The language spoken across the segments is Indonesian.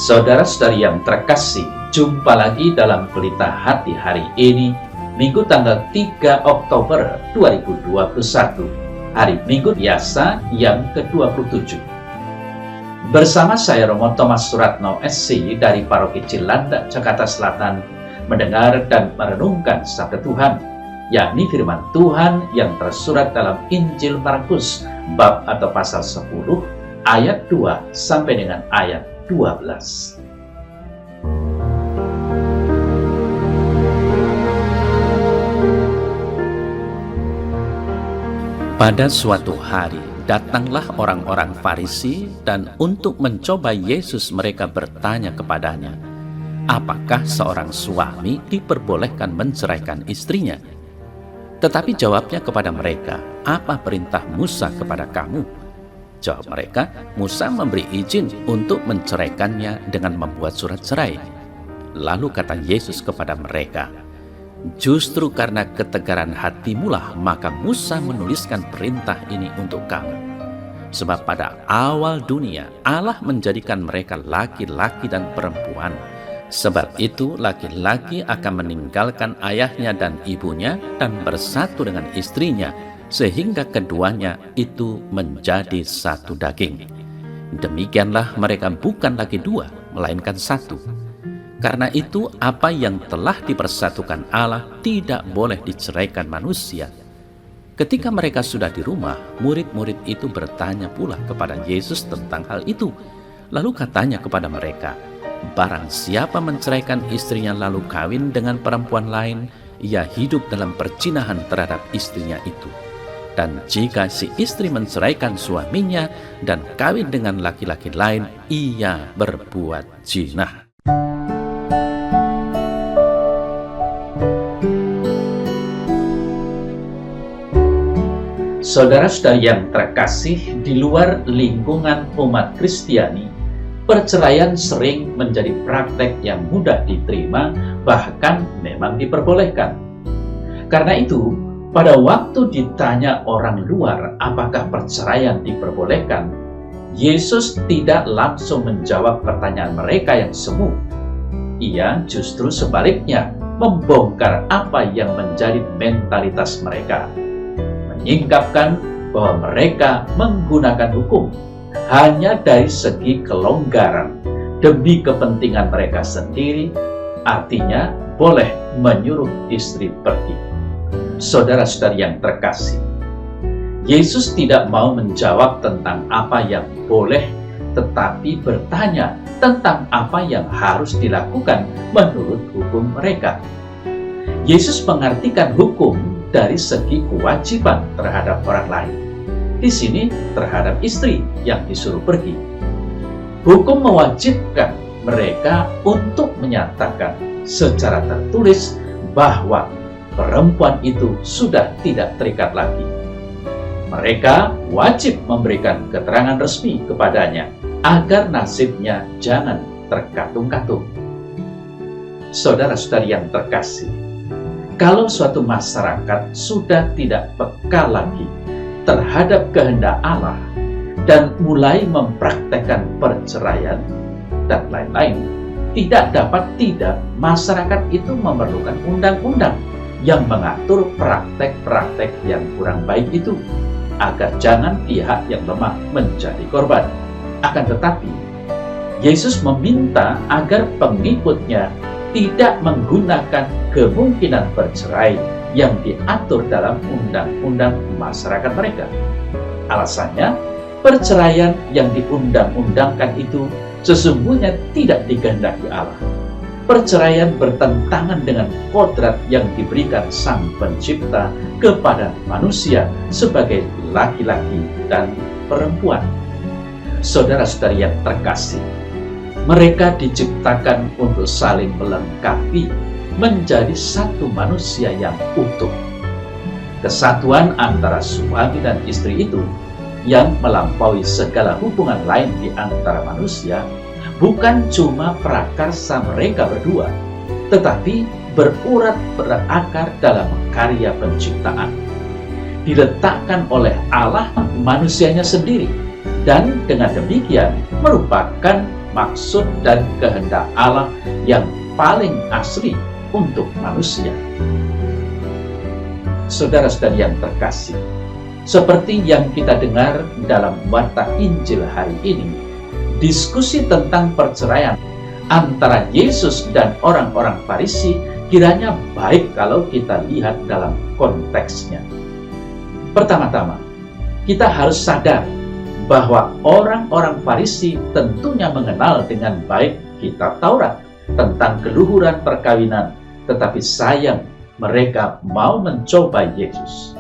Saudara-saudari yang terkasih, jumpa lagi dalam Pelita Hati hari ini, Minggu tanggal 3 Oktober 2021, hari Minggu biasa yang ke-27. Bersama saya Romo Thomas Suratno SC dari Paroki Cilandak, Jakarta Selatan, mendengar dan merenungkan sabda Tuhan, yakni firman Tuhan yang tersurat dalam Injil Markus, bab atau pasal 10, ayat 2 sampai dengan ayat 12. Pada suatu hari, datanglah orang-orang Farisi dan untuk mencoba Yesus mereka bertanya kepadanya, apakah seorang suami diperbolehkan menceraikan istrinya? Tetapi jawabnya kepada mereka, apa perintah Musa kepada kamu? Jawab mereka, Musa memberi izin untuk menceraikannya dengan membuat surat cerai. Lalu kata Yesus kepada mereka, justru karena ketegaran hatimulah maka Musa menuliskan perintah ini untuk kamu. Sebab pada awal dunia Allah menjadikan mereka laki-laki dan perempuan. Sebab itu laki-laki akan meninggalkan ayahnya dan ibunya dan bersatu dengan istrinya, sehingga keduanya itu menjadi satu daging. Demikianlah mereka bukan lagi dua, melainkan satu. Karena itu apa yang telah dipersatukan Allah tidak boleh diceraikan manusia. Ketika mereka sudah di rumah, murid-murid itu bertanya pula kepada Yesus tentang hal itu. Lalu katanya kepada mereka, barang siapa menceraikan istrinya lalu kawin dengan perempuan lain, ia hidup dalam perzinahan terhadap istrinya itu. Dan jika si istri menceraikan suaminya dan kawin dengan laki-laki lain, ia berbuat zina. Saudara-saudari yang terkasih, di luar lingkungan umat Kristiani, perceraian sering menjadi praktek yang mudah diterima, bahkan memang diperbolehkan. Karena itu, pada waktu ditanya orang luar apakah perceraian diperbolehkan, Yesus tidak langsung menjawab pertanyaan mereka yang semu. Ia justru sebaliknya membongkar apa yang menjadi mentalitas mereka, menyingkapkan bahwa mereka menggunakan hukum hanya dari segi kelonggaran demi kepentingan mereka sendiri, artinya boleh menyuruh istri pergi. Saudara-saudari yang terkasih, Yesus tidak mau menjawab tentang apa yang boleh, tetapi bertanya tentang apa yang harus dilakukan menurut hukum mereka. Yesus mengartikan hukum dari segi kewajiban terhadap orang lain. Di sini terhadap istri yang disuruh pergi. Hukum mewajibkan mereka untuk menyatakan secara tertulis bahwa perempuan itu sudah tidak terikat lagi. Mereka wajib memberikan keterangan resmi kepadanya agar nasibnya jangan terkatung-katung. Saudara-saudari yang terkasih, kalau suatu masyarakat sudah tidak peka lagi terhadap kehendak Allah dan mulai mempraktekkan perceraian dan lain-lain, tidak masyarakat itu memerlukan undang-undang yang mengatur praktek-praktek yang kurang baik itu, agar jangan pihak yang lemah menjadi korban. Akan tetapi, Yesus meminta agar pengikutnya tidak menggunakan kemungkinan bercerai yang diatur dalam undang-undang masyarakat mereka. Alasannya, perceraian yang diundang-undangkan itu sesungguhnya tidak dikehendaki Allah. Perceraian bertentangan dengan kodrat yang diberikan Sang Pencipta kepada manusia sebagai laki-laki dan perempuan. Saudara-saudari yang terkasih, mereka diciptakan untuk saling melengkapi, menjadi satu manusia yang utuh. Kesatuan antara suami dan istri itu yang melampaui segala hubungan lain di antara manusia bukan cuma prakarsa mereka berdua, tetapi berurat berakar dalam karya penciptaan. Diletakkan oleh Allah manusianya sendiri, dan dengan demikian merupakan maksud dan kehendak Allah yang paling asli untuk manusia. Saudara-saudari yang terkasih, seperti yang kita dengar dalam warta Injil hari ini, diskusi tentang perceraian antara Yesus dan orang-orang Farisi kiranya baik kalau kita lihat dalam konteksnya. Pertama-tama, kita harus sadar bahwa orang-orang Farisi tentunya mengenal dengan baik kitab Taurat tentang keluhuran perkawinan, tetapi sayang mereka mau mencoba Yesus.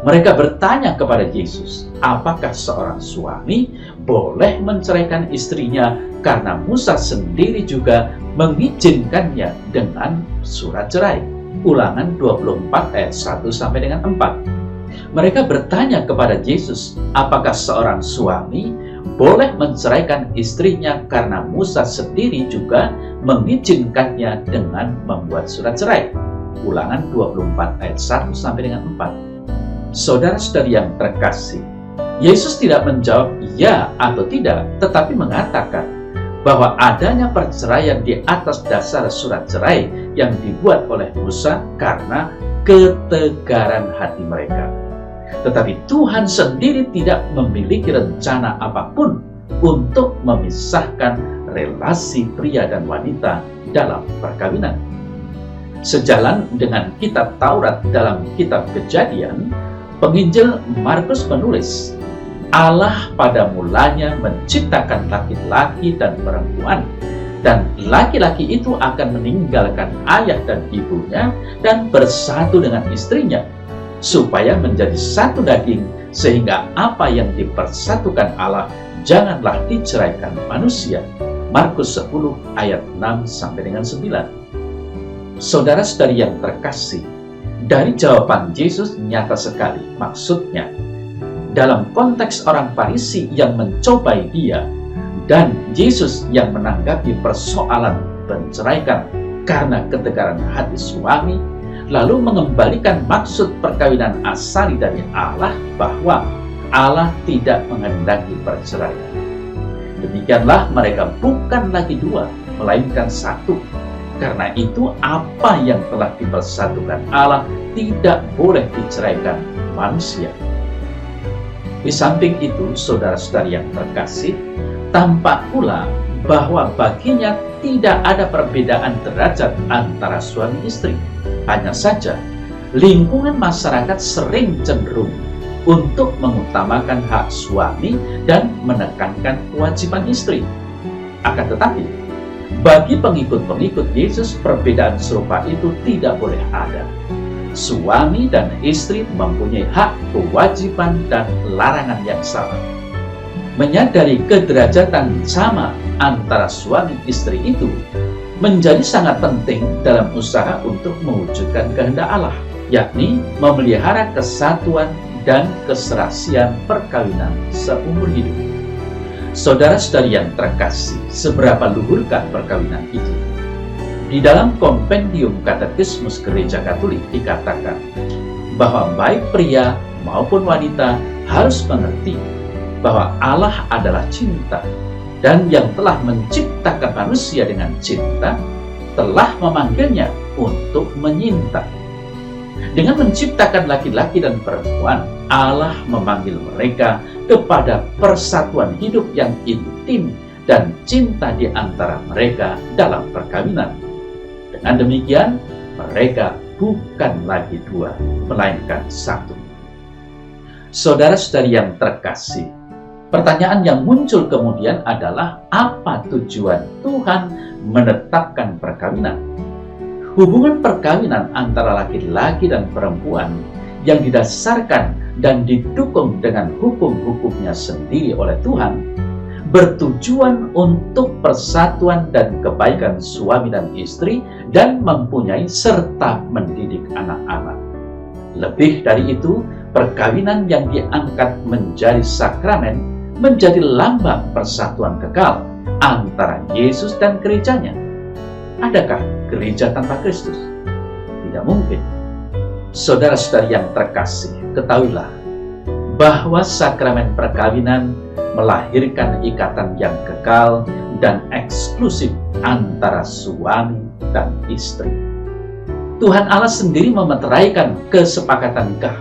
Mereka bertanya kepada Yesus, apakah seorang suami boleh menceraikan istrinya karena Musa sendiri juga mengizinkannya dengan surat cerai. Ulangan 24 ayat 1 sampai dengan 4. Mereka bertanya kepada Yesus, apakah seorang suami boleh menceraikan istrinya karena Musa sendiri juga mengizinkannya dengan membuat surat cerai. Ulangan 24 ayat 1 sampai dengan 4. Saudara-saudari yang terkasih, Yesus tidak menjawab ya atau tidak, tetapi mengatakan bahwa adanya perceraian di atas dasar surat cerai yang dibuat oleh Musa karena ketegaran hati mereka. Tetapi Tuhan sendiri tidak memiliki rencana apapun untuk memisahkan relasi pria dan wanita dalam perkawinan. Sejalan dengan kitab Taurat dalam kitab Kejadian, penginjil Markus menulis, Allah pada mulanya menciptakan laki-laki dan perempuan, dan laki-laki itu akan meninggalkan ayah dan ibunya dan bersatu dengan istrinya, supaya menjadi satu daging, sehingga apa yang dipersatukan Allah janganlah diceraikan manusia. Markus 10 ayat 6 sampai dengan 9. Saudara-saudari yang terkasih, dari jawaban Yesus nyata sekali. Maksudnya, dalam konteks orang Farisi yang mencobai dia dan Yesus yang menanggapi persoalan menceraikan karena ketegaran hati suami, lalu mengembalikan maksud perkawinan asali dari Allah bahwa Allah tidak menghendaki perceraian. Demikianlah mereka bukan lagi dua, melainkan satu. Karena itu apa yang telah dipersatukan Allah tidak boleh diceraikan manusia. Di samping itu, saudara-saudari yang terkasih, tampak pula bahwa baginya tidak ada perbedaan derajat antara suami istri. Hanya saja, lingkungan masyarakat sering cenderung untuk mengutamakan hak suami dan menekankan kewajiban istri. Akan tetapi, bagi pengikut-pengikut Yesus, perbedaan serupa itu tidak boleh ada. Suami dan istri mempunyai hak, kewajiban, dan larangan yang sama. Menyadari kederajatan sama antara suami istri itu menjadi sangat penting dalam usaha untuk mewujudkan kehendak Allah, yakni memelihara kesatuan dan keserasian perkawinan seumur hidup. Saudara-saudari yang terkasih, seberapa luhurkah perkawinan itu? Di dalam Kompendium Katekismus Gereja Katolik dikatakan bahwa baik pria maupun wanita harus mengerti bahwa Allah adalah cinta, dan yang telah menciptakan manusia dengan cinta telah memanggilnya untuk menyinta. Dengan menciptakan laki-laki dan perempuan, Allah memanggil mereka kepada persatuan hidup yang intim dan cinta di antara mereka dalam perkawinan. Dengan demikian, mereka bukan lagi dua, melainkan satu. Saudara-saudari yang terkasih, pertanyaan yang muncul kemudian adalah apa tujuan Tuhan menetapkan perkawinan? Hubungan perkawinan antara laki-laki dan perempuan yang didasarkan dan didukung dengan hukum-hukumnya sendiri oleh Tuhan bertujuan untuk persatuan dan kebaikan suami dan istri dan mempunyai serta mendidik anak-anak. Lebih dari itu, perkawinan yang diangkat menjadi sakramen menjadi lambang persatuan kekal antara Yesus dan gerejanya. Adakah gereja tanpa Kristus? Tidak mungkin. Saudara-saudari yang terkasih, ketahuilah bahwa sakramen perkawinan melahirkan ikatan yang kekal dan eksklusif antara suami dan istri. Tuhan Allah sendiri memeteraikan kesepakatan nikah.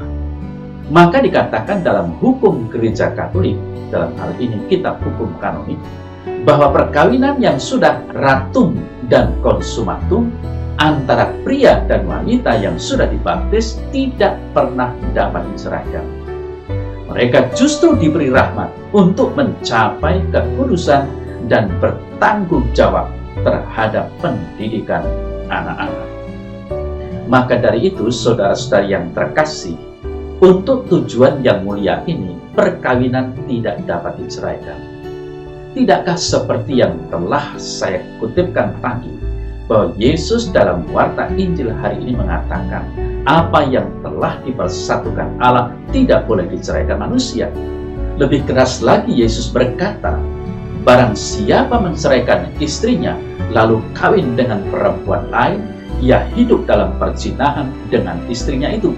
Maka dikatakan dalam hukum gereja Katolik, dalam hal ini kitab hukum kanonik, bahwa perkawinan yang sudah ratum dan konsumatum antara pria dan wanita yang sudah dibaptis tidak pernah dapat diceraikan. Mereka justru diberi rahmat untuk mencapai kekudusan dan bertanggung jawab terhadap pendidikan anak-anak. Maka dari itu, saudara-saudari yang terkasih, untuk tujuan yang mulia ini, perkawinan tidak dapat diceraikan. Tidakkah seperti yang telah saya kutipkan tadi, bahwa Yesus dalam warta Injil hari ini mengatakan, apa yang telah dipersatukan Allah tidak boleh diceraikan manusia. Lebih keras lagi Yesus berkata, barang siapa menceraikan istrinya, lalu kawin dengan perempuan lain, ia hidup dalam perzinahan dengan istrinya itu.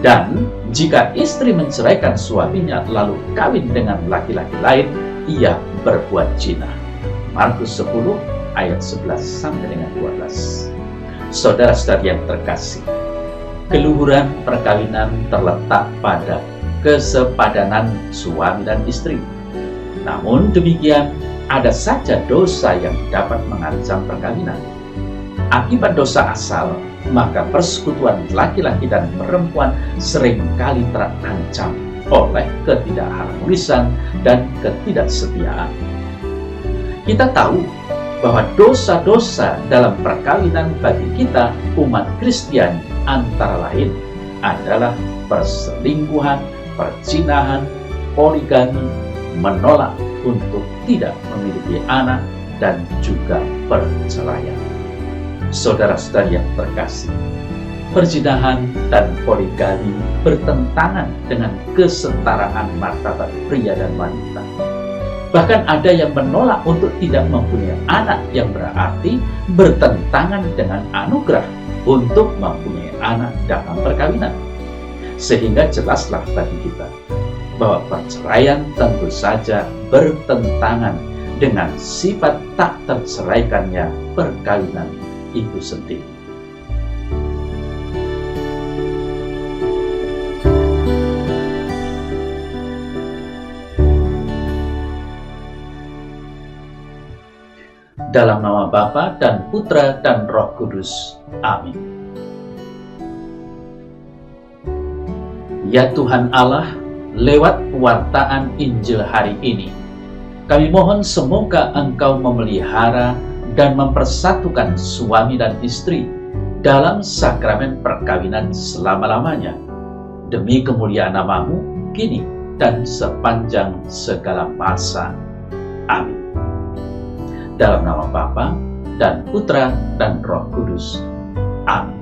Dan jika istri menceraikan suaminya lalu kawin dengan laki-laki lain, ia berbuat zina. Markus 10 ayat 11 sampai dengan 12. Saudara-saudari yang terkasih, keluhuran perkawinan terletak pada kesepadanan suami dan istri. Namun demikian, ada saja dosa yang dapat mengancam perkawinan. Akibat dosa asal, maka persekutuan laki-laki dan perempuan seringkali terancam oleh ketidakharmonisan dan ketidaksetiaan. Kita tahu bahwa dosa-dosa dalam perkawinan bagi kita umat Kristiani antara lain adalah perselingkuhan, perzinahan, poligami, menolak untuk tidak memiliki anak, dan juga perceraian. Saudara-saudari yang terkasih, perzinahan dan poligami bertentangan dengan kesetaraan martabat pria dan wanita. Bahkan ada yang menolak untuk tidak mempunyai anak, yang berarti bertentangan dengan anugerah untuk mempunyai anak dalam perkawinan. Sehingga jelaslah bagi kita bahwa perceraian tentu saja bertentangan dengan sifat tak terceraikannya perkawinan itu sendiri. Dalam nama Bapa dan Putra dan Roh Kudus. Amin. Ya Tuhan Allah, lewat pewartaan Injil hari ini, kami mohon semoga Engkau memelihara dan mempersatukan suami dan istri dalam sakramen perkawinan selama-lamanya, demi kemuliaan nama-Mu kini dan sepanjang segala masa. Amin. Dalam nama Bapa dan Putra dan Roh Kudus. Amin.